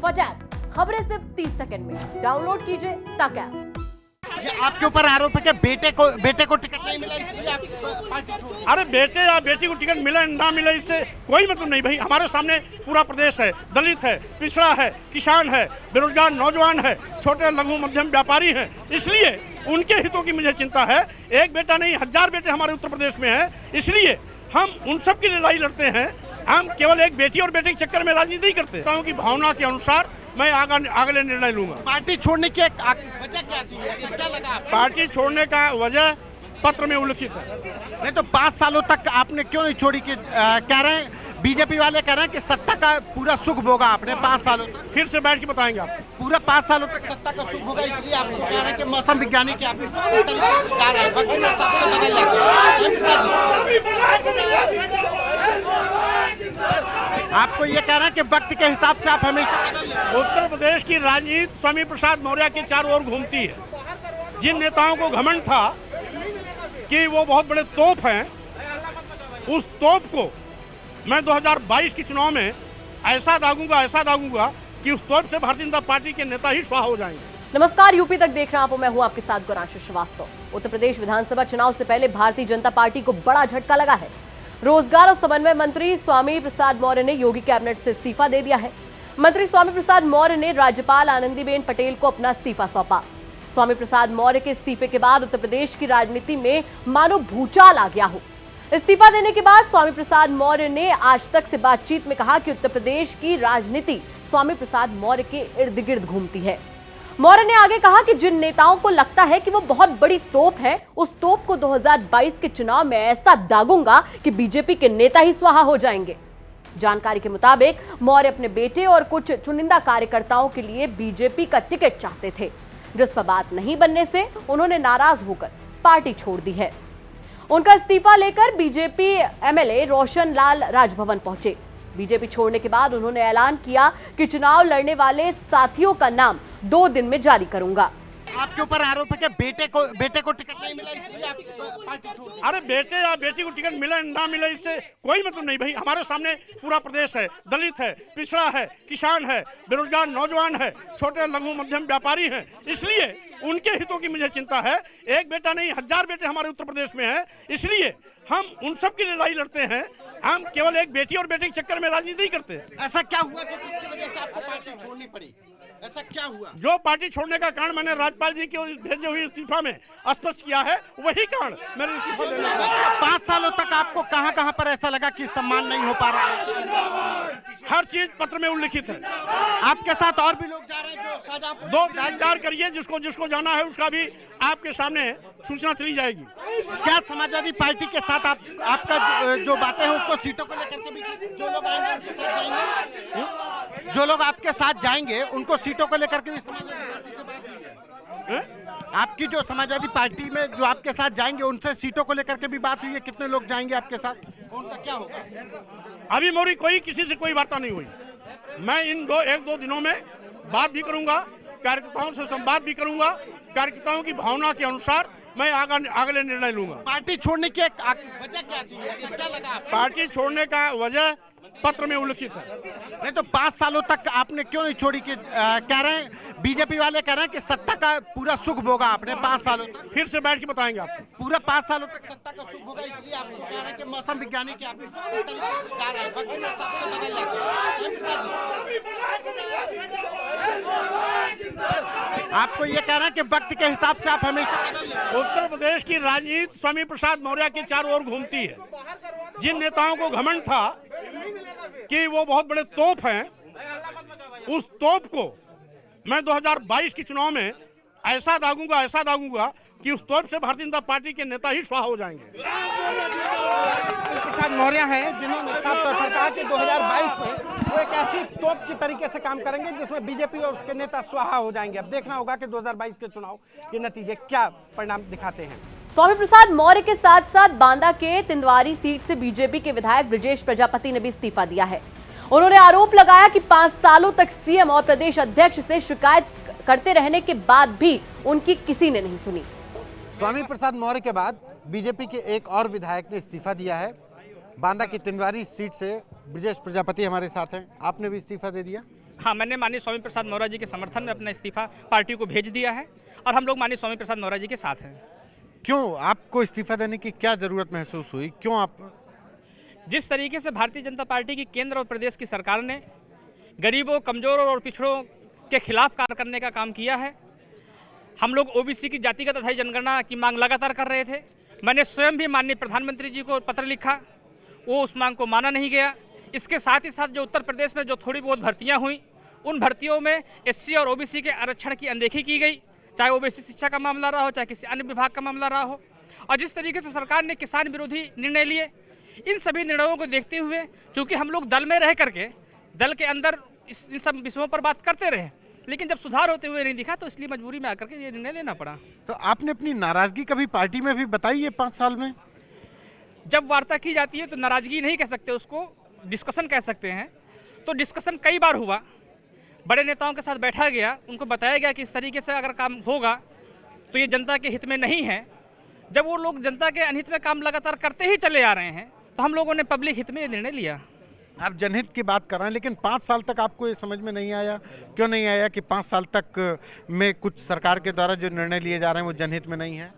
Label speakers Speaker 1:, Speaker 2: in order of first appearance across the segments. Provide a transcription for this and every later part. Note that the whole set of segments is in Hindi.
Speaker 1: फट ऐप, खबरें सिर्फ 30 सेकंड में। डाउनलोड कीजिए तक ऐप।
Speaker 2: ये आपके ऊपर आरोप है कि बेटे को टिकट नहीं मिला, इसलिए आप पार्टी छोड़।
Speaker 3: अरे बेटे या बेटी को टिकट मिले ना मिले इससे कोई मतलब नहीं भाई। हमारे सामने पूरा प्रदेश है, दलित है, पिछड़ा है, किसान है, बेरोजगार नौजवान है, छोटे लघु मध्यम व्यापारी हैं, इसलिए उनके हितों की मुझे चिंता है। एक बेटा नहीं 1000 बेटे हमारे उत्तर प्रदेश में हैं, इसलिए हम उन सब की लड़ाई लड़ते हैं। हम केवल एक बेटी और बेटे के चक्कर में राजनीति नहीं करते। की भावना के अनुसार मैं अगले निर्णय लूंगा।
Speaker 2: पार्टी छोड़ने की वजह क्या थी? ऐसा क्या लगा?
Speaker 3: पार्टी छोड़ने का वजह पत्र में उल्लिखित है।
Speaker 2: नहीं तो 5 सालों तक आपने क्यों नहीं छोड़ी? कि कह रहे हैं बीजेपी वाले कह रहे हैं कि सत्ता का पूरा सुख भोगा आपने 5 सालों तक।
Speaker 3: फिर से बैठ के बताएंगे आप।
Speaker 2: पूरा 5 सालों तक सत्ता का सुख भोगा, इसलिए आपको कह रहे हैं कि मौसम विज्ञानी के आप जा रहे हैं, वक्त में सबसे बदल आपको ये कह रहे हैं कि वक्त के हिसाब से आप हमेशा
Speaker 3: उत्तर प्रदेश की राजनीति स्वामी प्रसाद मौर्य के चारों ओर घूमती है। जिन नेताओं को घमंड था कि वो बहुत बड़े तोप हैं, उस तोप को मैं 2022 के चुनाव में ऐसा दागूंगा कि उस तोप से भारतीय जनता पार्टी के नेता ही स्वाहा हो जाएंगे।
Speaker 1: नमस्कार, यूपी तक देख रहे हैं आप, मैं हूं आपके साथ गौरांश श्रीवास्तव। उत्तर प्रदेश विधानसभा चुनाव से पहले भारतीय जनता पार्टी को बड़ा झटका लगा है। रोजगार और समन्वय मंत्री स्वामी प्रसाद मौर्य ने योगी कैबिनेट से इस्तीफा दे दिया है। मंत्री स्वामी प्रसाद मौर्य ने राज्यपाल आनंदीबेन पटेल को अपना इस्तीफा सौंपा। स्वामी प्रसाद मौर्य के इस्तीफे के बाद उत्तर प्रदेश की राजनीति में मानो भूचाल आ गया हो। इस्तीफा देने के बाद स्वामी प्रसाद मौर्य ने आज तक से बातचीत में कहा कि उत्तर प्रदेश की राजनीति स्वामी प्रसाद मौर्य के इर्द गिर्द घूमती है। मौर्य ने आगे कहा कि जिन नेताओं को लगता है कि वो बहुत बड़ी तोप है, उस तोप को 2022 के चुनाव में ऐसा दागूंगा कि बीजेपी के नेता ही स्वाहा हो जाएंगे। जानकारी के मुताबिक मौर्य अपने बेटे और कुछ चुनिंदा कार्यकर्ताओं के लिए बीजेपी का टिकट चाहते थे, जिस पर बात नहीं बनने से उन्होंने नाराज होकर पार्टी छोड़ दी है। उनका इस्तीफा लेकर बीजेपी एमएलए रोशन लाल राजभवन पहुंचे। बीजेपी छोड़ने के बाद उन्होंने ऐलान किया कि चुनाव लड़ने वाले साथियों का नाम 2 दिन में जारी करूंगा।
Speaker 2: आपके ऊपर आरोप है कि बेटे को टिकट नहीं मिला, इसलिए आप पार्टी छोड़।
Speaker 3: अरे बेटे या बेटी को टिकट मिले ना मिले इससे कोई मतलब नहीं भाई। हमारे सामने पूरा प्रदेश है, दलित है, पिछड़ा है, किसान है, बेरोजगार नौजवान है, छोटे लघु मध्यम व्यापारी हैं, इसलिए उनके हितों की मुझे चिंता है। एक बेटा नहीं 1000 बेटे हमारे उत्तर प्रदेश में हैं, इसलिए हम उन सब की लड़ाई लड़ते हैं। हम केवल एक बेटी और बेटे के चक्कर में राजनीति नहीं करते।
Speaker 2: ऐसा क्या हुआ कि जिसकी वजह से आपको पार्टी छोड़नी पड़ी? ऐसा क्या हुआ?
Speaker 3: जो पार्टी छोड़ने का कारण मैंने राज्यपाल जी के भेजे हुए इस्तीफा में स्पष्ट किया है, वही कारण मैंने इस्तीफा देने का।
Speaker 2: 5 सालों तक आपको कहां पर ऐसा लगा कि सम्मान नहीं हो पा रहा है?
Speaker 3: हर चीज पत्र में उल्लिखित है।
Speaker 2: आपके साथ और भी लोग जा रहे हैं जो साझा
Speaker 3: 2 इंतजार करिए, जिसको जाना है उसका भी आपके सामने सूचना चली जाएगी।
Speaker 2: क्या समाजवादी पार्टी के साथ आपका जो बातें हैं उसको सीटों को लेकर के भी जो लोग आएंगे उनके साथ जाएंगे? जो लोग आपके साथ जाएंगे उनको सीटों को लेकर के भी समाजवादी पार्टी से बात हुई है? आपकी जो समाजवादी पार्टी में जो आपके साथ जाएंगे उनसे सीटों को लेकर के भी बात हुई है? कितने लोग जाएंगे आपके साथ? उनका क्या होगा?
Speaker 3: अभी मोरी किसी से कोई वार्ता नहीं हुई। मैं इन 1-2 दिनों में बात भी करूंगा, कार्यकर्ताओं से संवाद भी करूंगा। कार्यकर्ताओं की भावना के अनुसार मैं अगले निर्णय लूंगा।
Speaker 2: पार्टी छोड़ने की वजह क्या थी? ऐसा क्या लगा?
Speaker 3: पार्टी छोड़ने का वजह पत्र में उल्लिखित है।
Speaker 2: नहीं तो 5 सालों तक आपने क्यों नहीं छोड़ी? कि कह रहे हैं बीजेपी वाले कह रहे हैं कि सत्ता का पूरा सुख भोगा आपने 5 सालों तक।
Speaker 3: फिर से बैठ के बताएंगे आप। पूरा
Speaker 2: 5 सालों तक सत्ता का सुख भोगा, इसलिए आपको कह रहे हैं कि मौसम विज्ञानी के आप जा रहे हैं, वक्त में सबसे बदल आपको ये कह रहे हैं कि वक्त के हिसाब से आप हमेशा
Speaker 3: उत्तर प्रदेश की राजनीति स्वामी प्रसाद मौर्य के चारों ओर घूमती है। जिन नेताओं को घमंड था कि वो बहुत बड़े तोप हैं, उस तोप को मैं 2022 के चुनाव में ऐसा दागूंगा कि उस तोप से भारतीय जनता पार्टी के नेता ही स्वाहा हो जाएंगे।
Speaker 2: प्रसाद मौर्य हैं जिन्होंने साफ तौर पर कहा कि 2022 में वो एक ऐसी तोप की तरीके से काम करेंगे जिसमें बीजेपी और उसके नेता स्वाहा हो जाएंगे। अब देखना होगा कि 2022 के चुनाव के नतीजे क्या परिणाम दिखाते हैं।
Speaker 1: स्वामी प्रसाद मौर्य के साथ साथ बांदा के तिंदवारी सीट से बीजेपी के विधायक ब्रजेश प्रजापति ने भी इस्तीफा दिया है। उन्होंने आरोप लगाया कि 5 सालों तक सीएम और प्रदेश अध्यक्ष से शिकायत करते रहने के बाद भी उनकी किसी ने नहीं सुनी।
Speaker 2: स्वामी प्रसाद मौर्य के बाद बीजेपी के एक और विधायक ने इस्तीफा दिया है। बांदा की तिंदवारी सीट से ब्रजेश प्रजापति हमारे साथ हैं। आपने भी इस्तीफा दे दिया?
Speaker 4: हाँ, मैंने माननीय स्वामी प्रसाद मौर्य जी के समर्थन में अपना इस्तीफा पार्टी को भेज दिया है और हम लोग माननीय स्वामी प्रसाद मौर्य जी के साथ हैं।
Speaker 2: क्यों आपको इस्तीफा देने की क्या जरूरत महसूस हुई, क्यों आप?
Speaker 4: जिस तरीके से भारतीय जनता पार्टी की केंद्र और प्रदेश की सरकार ने गरीबों, कमजोरों और पिछड़ों के खिलाफ कार्य करने का काम किया है, हम लोग ओबीसी की जातिगत आधारित जनगणना की मांग लगातार कर रहे थे। मैंने स्वयं भी माननीय प्रधानमंत्री जी को पत्र लिखा, वो उस मांग को माना नहीं गया। इसके साथ ही साथ जो उत्तर प्रदेश में जो थोड़ी बहुत भर्तियां हुई, उन भर्तियों में एससी और ओबीसी के आरक्षण की अनदेखी की गई, चाहे ओबीसी शिक्षा का मामला रहा हो, चाहे किसी अन्य विभाग का मामला रहा हो। और जिस तरीके से सरकार ने किसान विरोधी निर्णय लिए, इन सभी निर्णयों को देखते हुए चूँकि हम लोग दल में रह करके दल के अंदर इन सब विषयों पर बात करते रहे, लेकिन जब सुधार होते हुए नहीं दिखा तो इसलिए मजबूरी में आकर के ये निर्णय लेना पड़ा।
Speaker 2: तो आपने अपनी नाराजगी कभी पार्टी में भी बताई है 5 साल में?
Speaker 4: जब वार्ता की जाती है तो नाराजगी नहीं कह सकते, उसको डिस्कशन कह सकते हैं। तो डिस्कशन कई बार हुआ, बड़े नेताओं के साथ बैठा गया, उनको बताया गया कि इस तरीके से अगर काम होगा तो ये जनता के हित में नहीं है। जब वो लोग जनता के अनहित में काम लगातार करते ही चले आ रहे हैं तो हम लोगों ने पब्लिक हित में ये निर्णय लिया।
Speaker 2: आप जनहित की बात कर रहे हैं, लेकिन 5 साल तक आपको ये समझ में नहीं आया, क्यों नहीं आया कि 5 साल तक में कुछ सरकार के द्वारा जो निर्णय लिए जा रहे हैं वो जनहित में नहीं है?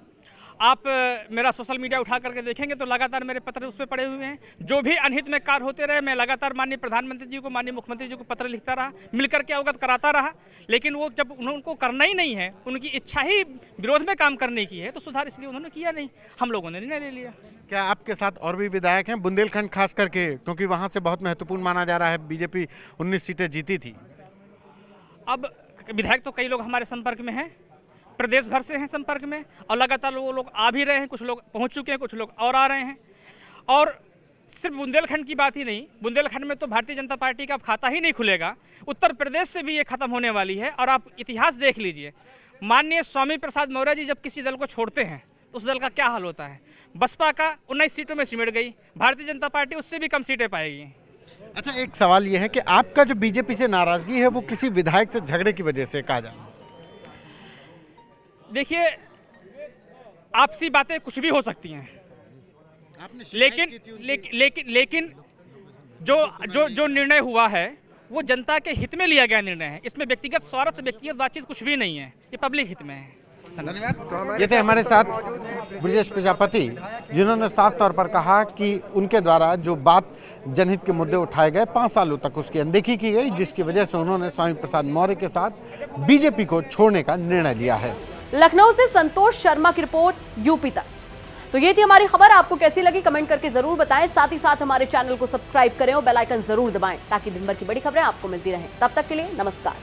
Speaker 4: आप मेरा सोशल मीडिया उठा करके देखेंगे तो लगातार मेरे पत्र उस पर पड़े हुए हैं। जो भी अनहित में कार्य होते रहे, मैं लगातार माननीय प्रधानमंत्री जी को, माननीय मुख्यमंत्री जी को पत्र लिखता रहा, मिलकर के अवगत कराता रहा। लेकिन वो जब उनको करना ही नहीं है, उनकी इच्छा ही विरोध में काम करने की है, तो सुधार इसलिए उन्होंने किया नहीं, हम लोगों ने निर्णय ले लिया।
Speaker 2: क्या आपके साथ और भी विधायक हैं बुंदेलखंड खास करके, क्योंकि वहाँ से बहुत महत्वपूर्ण माना जा रहा है, बीजेपी 19 सीटें जीती थी?
Speaker 4: अब विधायक तो कई लोग हमारे संपर्क में हैं, प्रदेश भर से हैं संपर्क में, और लगातार वो लोग आ भी रहे हैं, कुछ लोग पहुंच चुके हैं, कुछ लोग और आ रहे हैं। और सिर्फ बुंदेलखंड की बात ही नहीं, बुंदेलखंड में तो भारतीय जनता पार्टी का अब खाता ही नहीं खुलेगा, उत्तर प्रदेश से भी ये खत्म होने वाली है। और आप इतिहास देख लीजिए, माननीय स्वामी प्रसाद मौर्य जी जब किसी दल को छोड़ते हैं तो उस दल का क्या हाल होता है। बसपा का 19 सीटों में सिमट गई, भारतीय जनता पार्टी उससे भी कम सीटें पाएगी।
Speaker 2: अच्छा, एक सवाल ये है कि आपका जो बीजेपी से नाराजगी है वो किसी विधायक से झगड़े की वजह से कहा जा रहा है?
Speaker 4: देखिए, आपसी बातें कुछ भी हो सकती हैं, लेकिन जो निर्णय हुआ है वो जनता के हित में लिया गया निर्णय है। इसमें व्यक्तिगत स्वार्थ, व्यक्तिगत बातचीत कुछ भी नहीं है, ये पब्लिक हित में है।
Speaker 2: धन्यवाद। ये थे हमारे साथ ब्रजेश प्रजापति, जिन्होंने साफ तौर पर कहा कि उनके द्वारा जो बात जनहित के मुद्दे उठाए गए 5 सालों तक उसकी अनदेखी की गई, जिसकी वजह से उन्होंने स्वामी प्रसाद मौर्य के साथ बीजेपी को छोड़ने का निर्णय लिया है।
Speaker 1: लखनऊ से संतोष शर्मा की रिपोर्ट यूपी तक। तो ये थी हमारी खबर, आपको कैसी लगी कमेंट करके जरूर बताएं। साथ ही साथ हमारे चैनल को सब्सक्राइब करें और बेल आइकन जरूर दबाएं ताकि दिन भर की बड़ी खबरें आपको मिलती रहें। तब तक के लिए नमस्कार।